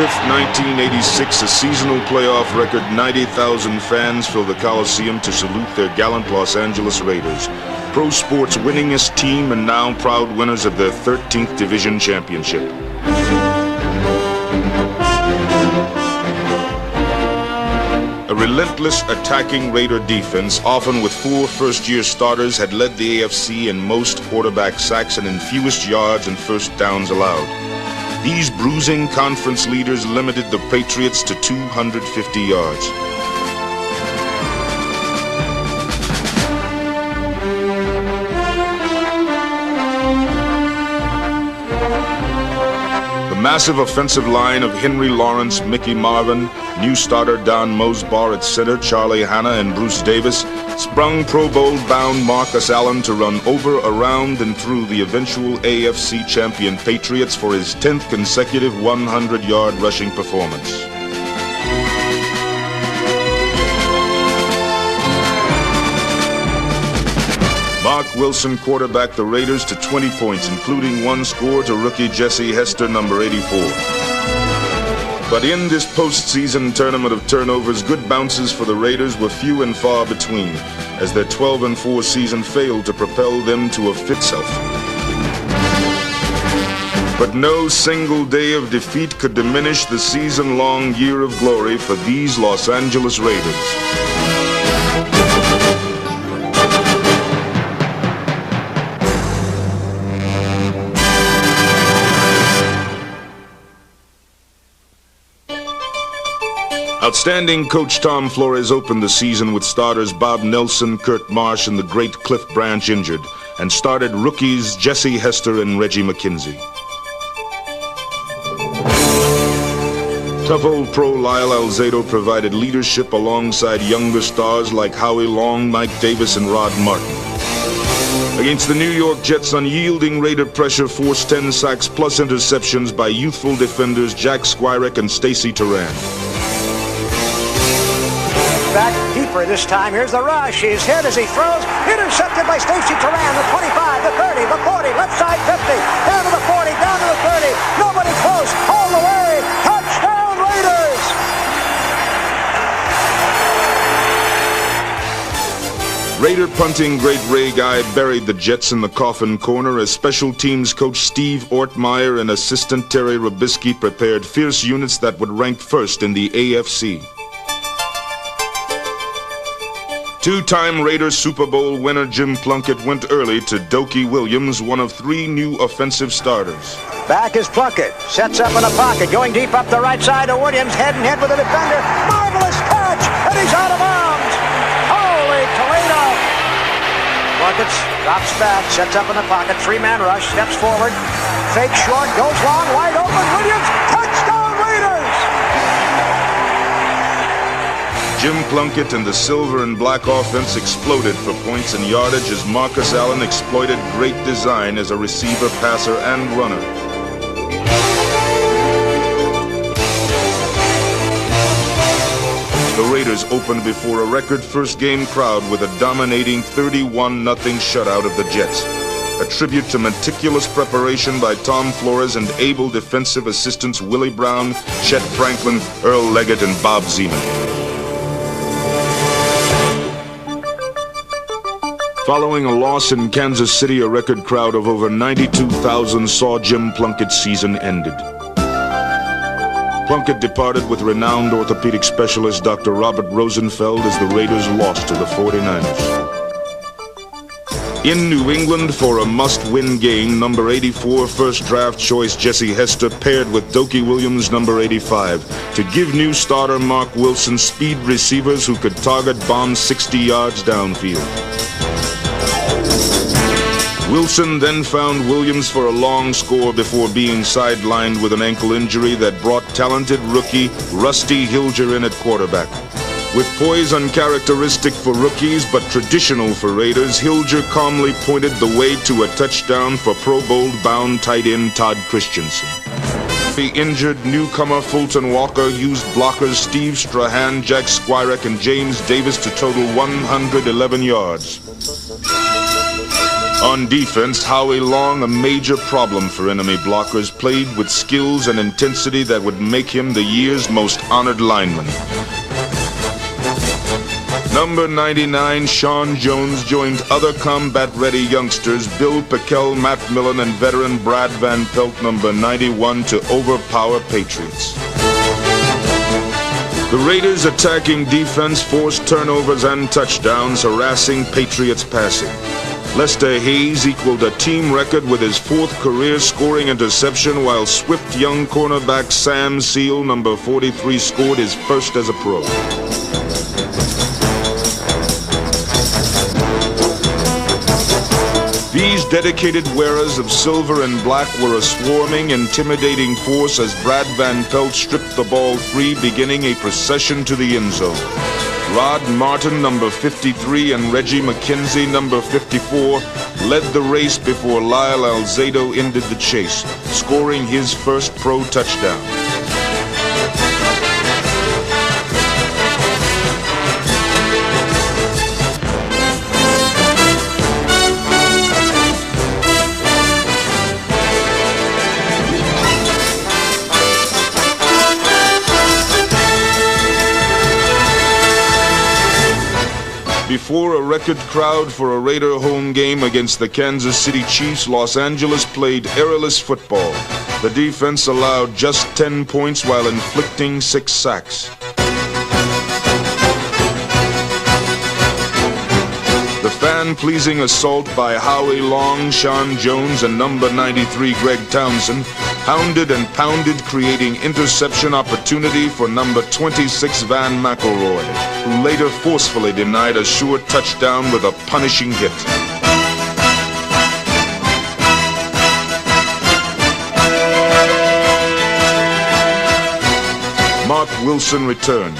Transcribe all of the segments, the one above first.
5th, 1986, a seasonal playoff record 90,000 fans fill the Coliseum to salute their gallant Los Angeles Raiders, pro sports' winningest team and now proud winners of their 13th division championship. A relentless attacking Raider defense, often with 4 first-year starters, had led the AFC in most quarterback sacks and in fewest yards and first downs allowed. These bruising conference leaders limited the Patriots to 250 yards. The massive offensive line of Henry Lawrence, Mickey Marvin, new starter Don Mosbar at center, Charlie Hanna, and Bruce Davis sprung Pro Bowl-bound Marcus Allen to run over, around, and through the eventual AFC champion Patriots for his 10th consecutive 100-yard rushing performance. Mark Wilson quarterbacked the Raiders to 20 points, including 1 score to rookie Jesse Hester, number 84. But in this postseason tournament of turnovers, good bounces for the Raiders were few and far between, as their 12-4 season failed to propel them to a fit self. But no single day of defeat could diminish the season-long year of glory for these Los Angeles Raiders. Outstanding coach Tom Flores opened the season with starters Bob Nelson, Kurt Marsh, and the great Cliff Branch injured, and started rookies Jesse Hester and Reggie McKenzie. Tough old pro Lyle Alzado provided leadership alongside younger stars like Howie Long, Mike Davis, and Rod Martin. Against the New York Jets, unyielding Raider pressure forced 10 sacks plus interceptions by youthful defenders Jack Squirek and Stacy Turan. Back deeper this time. Here's the rush. He's hit as he throws. Intercepted by Stacy Turan. The 25, the 30, the 40, left side 50. Down to the 40, down to the 30. Nobody close. All the way. Touchdown Raiders! Raider punting great Ray Guy buried the Jets in the coffin corner as special teams coach Steve Ortmeyer and assistant Terry Robisky prepared fierce units that would rank first in the AFC. Two-time Raiders Super Bowl winner Jim Plunkett went early to Dokie Williams, one of 3 new offensive starters. Back is Plunkett. Sets up in a pocket. Going deep up the right side to Williams. Head and head with the defender. Marvelous catch! And he's out of bounds! Holy Toledo! Plunkett drops back. Sets up in the pocket. 3-man rush. Steps forward. Fake short. Goes long. Wide open. Williams. Touchdown Raiders! Jim Plunkett and the silver and black offense exploded for points and yardage as Marcus Allen exploited great design as a receiver, passer, and runner. The Raiders opened before a record first-game crowd with a dominating 31-0 shutout of the Jets, a tribute to meticulous preparation by Tom Flores and able defensive assistants Willie Brown, Chet Franklin, Earl Leggett, and Bob Zeman. Following a loss in Kansas City, a record crowd of over 92,000 saw Jim Plunkett's season ended. Plunkett departed with renowned orthopedic specialist Dr. Robert Rosenfeld as the Raiders lost to the 49ers. In New England for a must-win game, number 84 first draft choice Jesse Hester paired with Dokie Williams, number 85, to give new starter Mark Wilson speed receivers who could target bombs 60 yards downfield. Wilson then found Williams for a long score before being sidelined with an ankle injury that brought talented rookie Rusty Hilger in at quarterback. With poise uncharacteristic for rookies but traditional for Raiders, Hilger calmly pointed the way to a touchdown for Pro Bowl-bound tight end Todd Christensen. The injured newcomer Fulton Walker used blockers Steve Strahan, Jack Squirek, and James Davis to total 111 yards. On defense, Howie Long, a major problem for enemy blockers, played with skills and intensity that would make him the year's most honored lineman. Number 99, Sean Jones, joined other combat-ready youngsters Bill Pickell, Matt Millen, and veteran Brad Van Pelt, number 91, to overpower Patriots. The Raiders' attacking defense forced turnovers and touchdowns, harassing Patriots passing. Lester Hayes equaled a team record with his 4th career scoring interception, while swift young cornerback Sam Seal, number 43, scored his first as a pro. These dedicated wearers of silver and black were a swarming, intimidating force as Brad Van Pelt stripped the ball free, beginning a procession to the end zone. Rod Martin, number 53, and Reggie McKenzie, number 54, led the race before Lyle Alzado ended the chase, scoring his first pro touchdown. Before a record crowd for a Raider home game against the Kansas City Chiefs, Los Angeles played errorless football. The defense allowed just 10 points while inflicting 6 sacks. The fan-pleasing assault by Howie Long, Sean Jones, and number 93 Greg Townsend hounded and pounded, creating interception opportunity for number 26 Van McElroy, who later forcefully denied a sure touchdown with a punishing hit. Mark Wilson returned,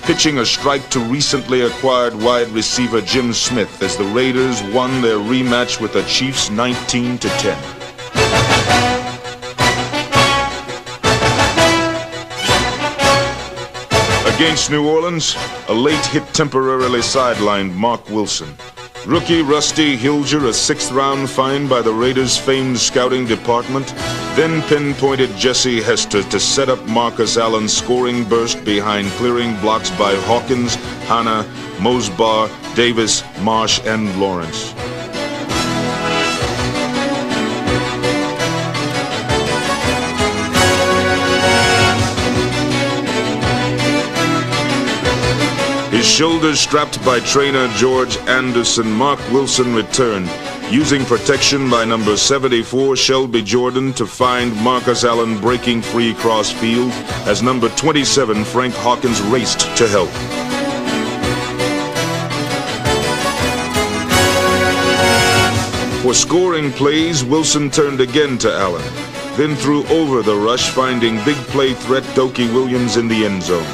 pitching a strike to recently acquired wide receiver Jim Smith as the Raiders won their rematch with the Chiefs 19-10. Against New Orleans, a late hit temporarily sidelined Mark Wilson. Rookie Rusty Hilger, a 6th-round find by the Raiders' famed scouting department, then pinpointed Jesse Hester to set up Marcus Allen's scoring burst behind clearing blocks by Hawkins, Hanna, Mosbar, Davis, Marsh, and Lawrence. His shoulders strapped by trainer George Anderson, Mark Wilson returned, using protection by number 74 Shelby Jordan to find Marcus Allen breaking free cross-field as number 27 Frank Hawkins raced to help. For scoring plays, Wilson turned again to Allen, then threw over the rush, finding big play threat Dokie Williams in the end zone.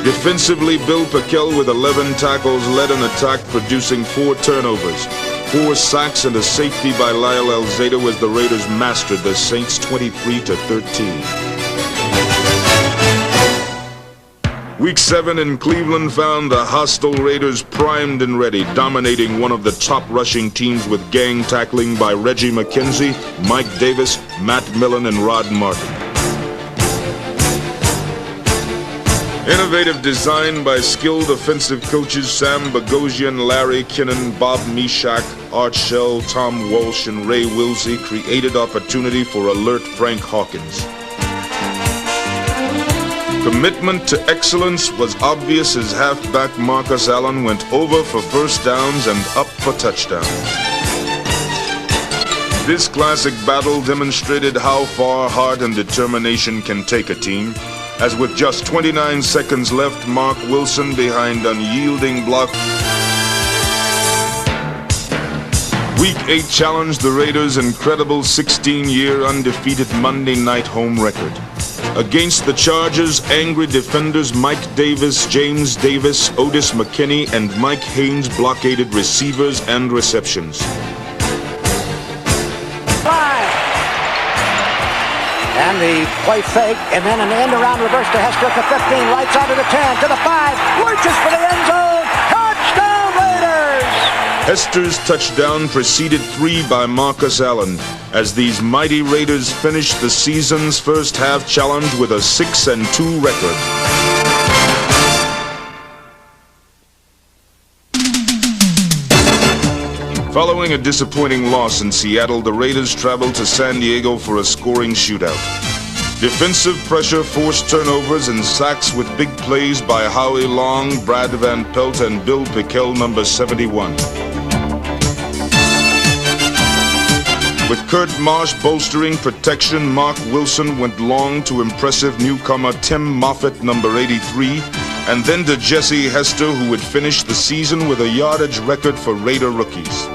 Defensively, Bill Pickell with 11 tackles led an attack, producing 4 turnovers, 4 sacks, and a safety by Lyle Alzado as the Raiders mastered the Saints 23-13. Week 7 in Cleveland found the hostile Raiders primed and ready, dominating one of the top rushing teams with gang tackling by Reggie McKenzie, Mike Davis, Matt Millen, and Rod Martin. Innovative design by skilled offensive coaches Sam Bogosian, Larry Kinnan, Bob Meshach, Art Shell, Tom Walsh, and Ray Wilsey created opportunity for alert Frank Hawkins. Commitment to excellence was obvious as halfback Marcus Allen went over for first downs and up for touchdowns. This classic battle demonstrated how far heart and determination can take a team, as with just 29 seconds left, Mark Wilson behind unyielding block. Week 8 challenged the Raiders' incredible 16-year undefeated Monday night home record. Against the Chargers, angry defenders Mike Davis, James Davis, Otis McKinney, and Mike Haynes blockaded receivers and receptions. And the play fake, and then an end around reverse to Hester at the 15, right side to the 10, to the 5, lurches for the end zone. Touchdown, Raiders! Hester's touchdown preceded 3 by Marcus Allen, as these mighty Raiders finished the season's first half challenge with a 6-2 record. Following a disappointing loss in Seattle, the Raiders traveled to San Diego for a scoring shootout. Defensive pressure forced turnovers and sacks with big plays by Howie Long, Brad Van Pelt, and Bill Pickel, number 71. With Kurt Marsh bolstering protection, Mark Wilson went long to impressive newcomer Tim Moffitt, number 83, and then to Jesse Hester, who would finish the season with a yardage record for Raider rookies.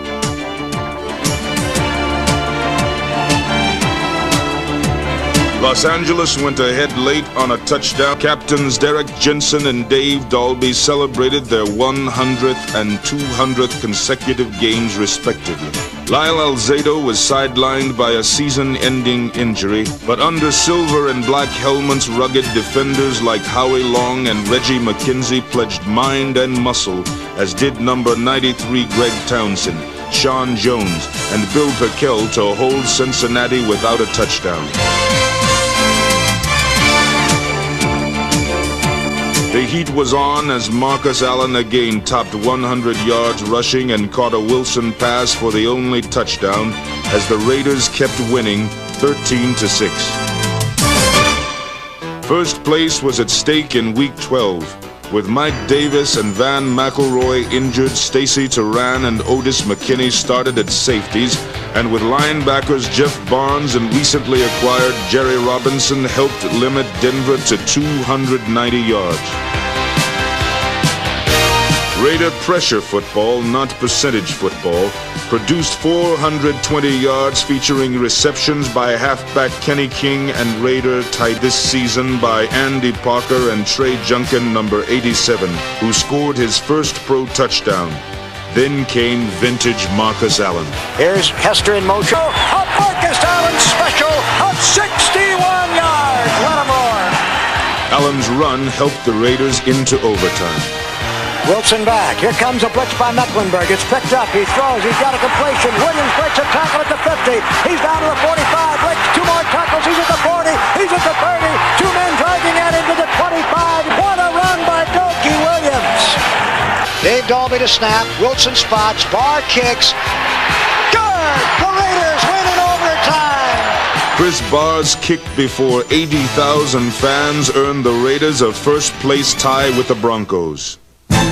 Los Angeles went ahead late on a touchdown. Captains Derek Jensen and Dave Dalby celebrated their 100th and 200th consecutive games respectively. Lyle Alzado was sidelined by a season-ending injury, but under silver and black helmets, rugged defenders like Howie Long and Reggie McKenzie pledged mind and muscle, as did number 93 Greg Townsend, Sean Jones, and Bill Pickel to hold Cincinnati without a touchdown. The heat was on as Marcus Allen again topped 100 yards rushing and caught a Wilson pass for the only touchdown as the Raiders kept winning 13-6. First place was at stake in Week 12. With Mike Davis and Van McElroy injured, Stacy Turan and Otis McKinney started at safeties, and with linebackers Jeff Barnes and recently acquired Jerry Robinson helped limit Denver to 290 yards. Raider pressure football, not percentage football, produced 420 yards featuring receptions by halfback Kenny King and Raider tied this season by Andy Parker and Trey Junkin, number 87, who scored his first pro touchdown. Then came vintage Marcus Allen. Here's Hester in motion. A Marcus Allen special of 61 yards. Let him roar. Allen's run helped the Raiders into overtime. Wilson back. Here comes a blitz by Mecklenburg. It's picked up. He throws. He's got a completion. Williams breaks a tackle at the 50. He's down to the 45. Breaks 2 more tackles. He's at the 40. He's at the 30. 2 men driving at him to the 25. What a run by Dokie Williams. Dave Dalby to snap. Wilson spots. Barr kicks. Good! The Raiders win in overtime. Chris Barr's kick before 80,000 fans earned the Raiders a first-place tie with the Broncos.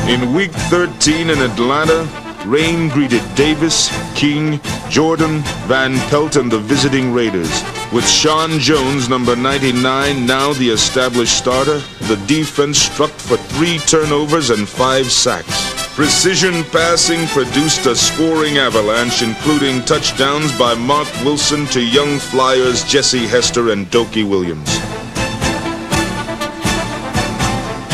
In Week 13 in Atlanta, rain greeted Davis, King, Jordan, Van Pelt, and the visiting Raiders. With Sean Jones, number 99, now the established starter, the defense struck for 3 turnovers and 5 sacks. Precision passing produced a scoring avalanche, including touchdowns by Mark Wilson to young flyers Jesse Hester and Dokie Williams.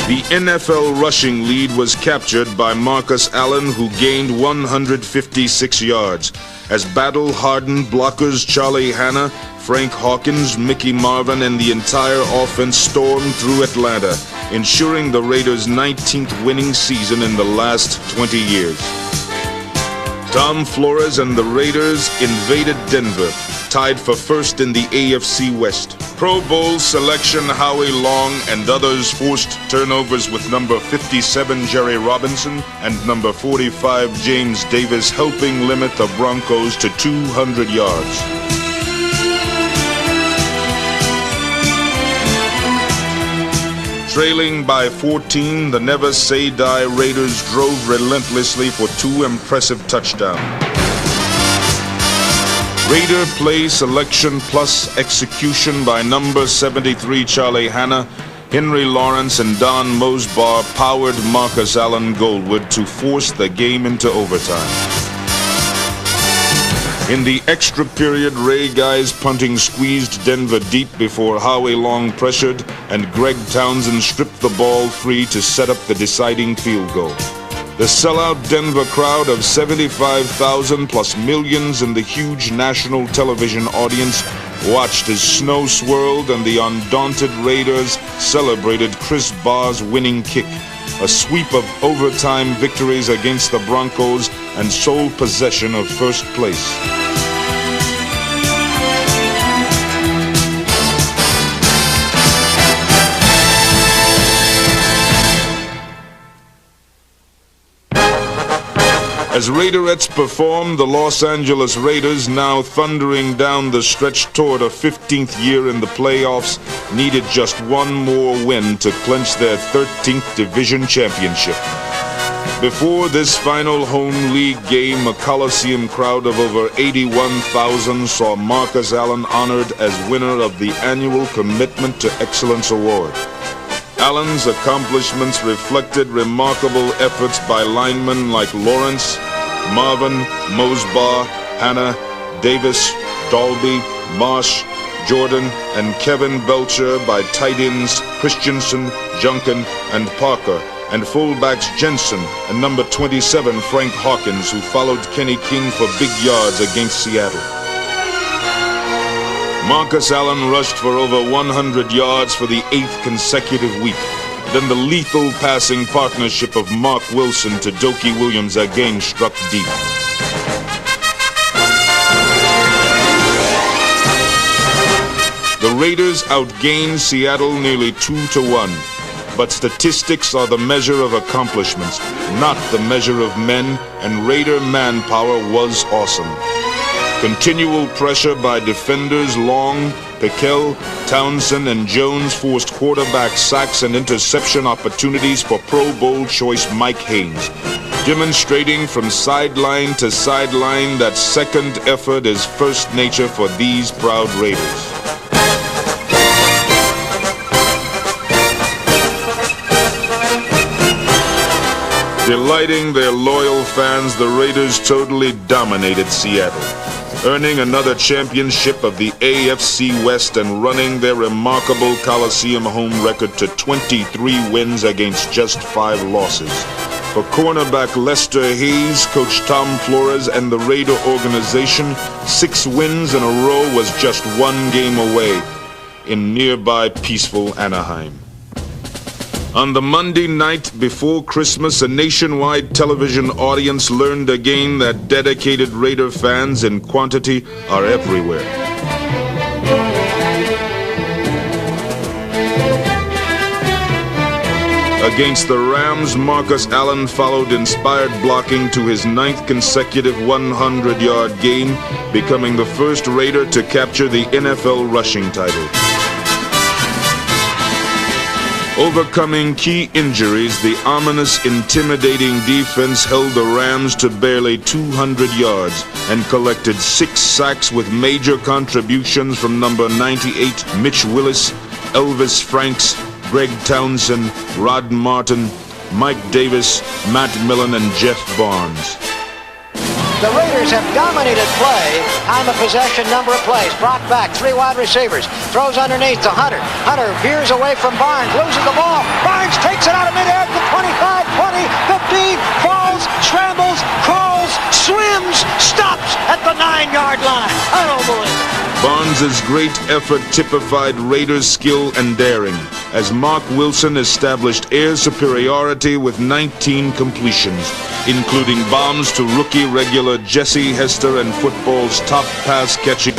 The NFL rushing lead was captured by Marcus Allen, who gained 156 yards, as battle-hardened blockers Charlie Hanna, Frank Hawkins, Mickey Marvin, and the entire offense stormed through Atlanta, ensuring the Raiders' 19th winning season in the last 20 years. Tom Flores and the Raiders invaded Denver, tied for first in the AFC West. Pro Bowl selection Howie Long and others forced turnovers with number 57 Jerry Robinson and number 45 James Davis, helping limit the Broncos to 200 yards. Trailing by 14, the Never Say Die Raiders drove relentlessly for 2 impressive touchdowns. Raider play selection plus execution by number 73 Charlie Hanna, Henry Lawrence, and Don Mosbar powered Marcus Allen Goldwood to force the game into overtime. In the extra period, Ray Guy's punting squeezed Denver deep before Howie Long pressured, and Greg Townsend stripped the ball free to set up the deciding field goal. The sellout Denver crowd of 75,000 plus millions in the huge national television audience watched as snow swirled and the undaunted Raiders celebrated Chris Barr's winning kick, a sweep of overtime victories against the Broncos and sole possession of first place. As Raiderettes performed, the Los Angeles Raiders, now thundering down the stretch toward a 15th year in the playoffs, needed just one more win to clinch their 13th division championship. Before this final home league game, a Coliseum crowd of over 81,000 saw Marcus Allen honored as winner of the annual Commitment to Excellence Award. Allen's accomplishments reflected remarkable efforts by linemen like Lawrence, Marvin, Mosbaugh, Hanna, Davis, Dalby, Marsh, Jordan, and Kevin Belcher, by tight ends Christensen, Junkin, and Parker, and fullbacks Jensen and number 27 Frank Hawkins, who followed Kenny King for big yards against Seattle. Marcus Allen rushed for over 100 yards for the 8th consecutive week. Then the lethal passing partnership of Mark Wilson to Dokie Williams again struck deep. The Raiders outgained Seattle nearly 2-1. But statistics are the measure of accomplishments, not the measure of men, and Raider manpower was awesome. Continual pressure by defenders Long, Piquel, Townsend, and Jones forced quarterback sacks and interception opportunities for Pro Bowl choice Mike Haynes, demonstrating from sideline to sideline that second effort is first nature for these proud Raiders. Delighting their loyal fans, the Raiders totally dominated Seattle, earning another championship of the AFC West and running their remarkable Coliseum home record to 23 wins against just 5 losses. For cornerback Lester Hayes, Coach Tom Flores, and the Raider organization, 6 wins in a row was just 1 game away in nearby peaceful Anaheim. On the Monday night before Christmas, a nationwide television audience learned again that dedicated Raider fans in quantity are everywhere. Against the Rams, Marcus Allen followed inspired blocking to his 9th consecutive 100-yard game, becoming the first Raider to capture the NFL rushing title. Overcoming key injuries, the ominous, intimidating defense held the Rams to barely 200 yards and collected 6 sacks with major contributions from number 98 Mitch Willis, Elvis Franks, Greg Townsend, Rod Martin, Mike Davis, Matt Millen, and Jeff Barnes. The Raiders have dominated play, time of possession, number of plays. Brought back, 3 wide receivers. Throws underneath to Hunter. Hunter veers away from Barnes, loses the ball. Barnes takes it out of midair to 25, 20, 15, falls, scrambles, crawls, swims, stops at the 9-yard line. I don't believe it. Barnes' great effort typified Raiders' skill and daring, as Mark Wilson established air superiority with 19 completions, including bombs to rookie regular Jesse Hester and football's top pass-catching.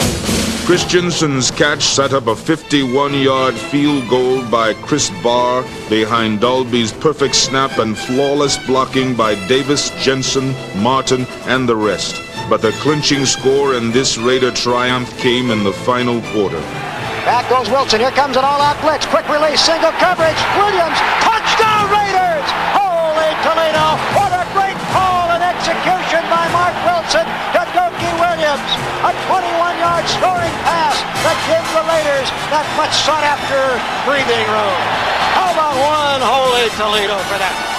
Christensen's catch set up a 51-yard field goal by Chris Barr behind Dalby's perfect snap and flawless blocking by Davis, Jensen, Martin, and the rest. But the clinching score in this Raider triumph came in the final quarter. Back goes Wilson. Here comes an all-out blitz. Quick release, single coverage. Williams, touchdown Raiders! Holy Toledo! What a great call and execution by Mark Wilson to Dokie Williams. A 21-yard scoring pass that gives the Raiders that much sought-after breathing room. How about one Holy Toledo for that?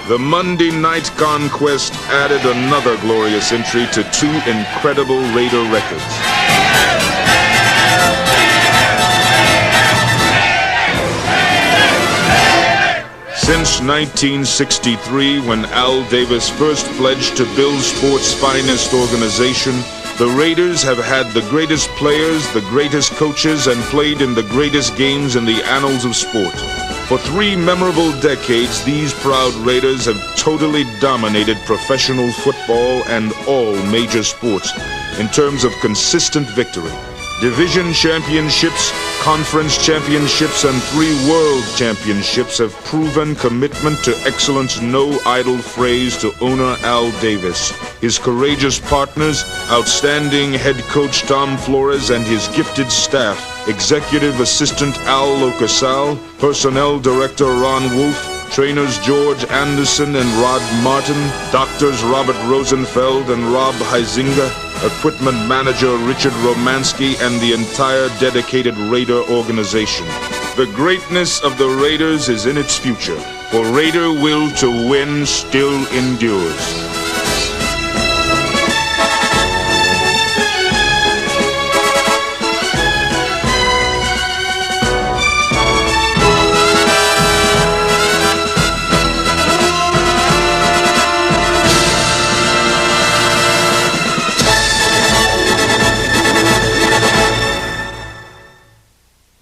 The Monday night conquest added another glorious entry to 2 incredible Raider records. Since 1963, when Al Davis first pledged to Bill Sports' finest organization, The Raiders have had the greatest players, the greatest coaches, and played in the greatest games in the annals of sport. For 3 memorable decades, these proud Raiders have totally dominated professional football and all major sports in terms of consistent victory. Division championships, conference championships, and 3 world championships have proven commitment to excellence. No idle phrase to owner Al Davis, his courageous partners, outstanding head coach Tom Flores, and his gifted staff, executive assistant Al Locasal, personnel director Ron Wolf, trainers George Anderson and Rod Martin, doctors Robert Rosenfeld and Rob Huizinga, equipment manager Richard Romansky, and the entire dedicated Raider organization. The greatness of the Raiders is in its future, for Raider will to win still endures.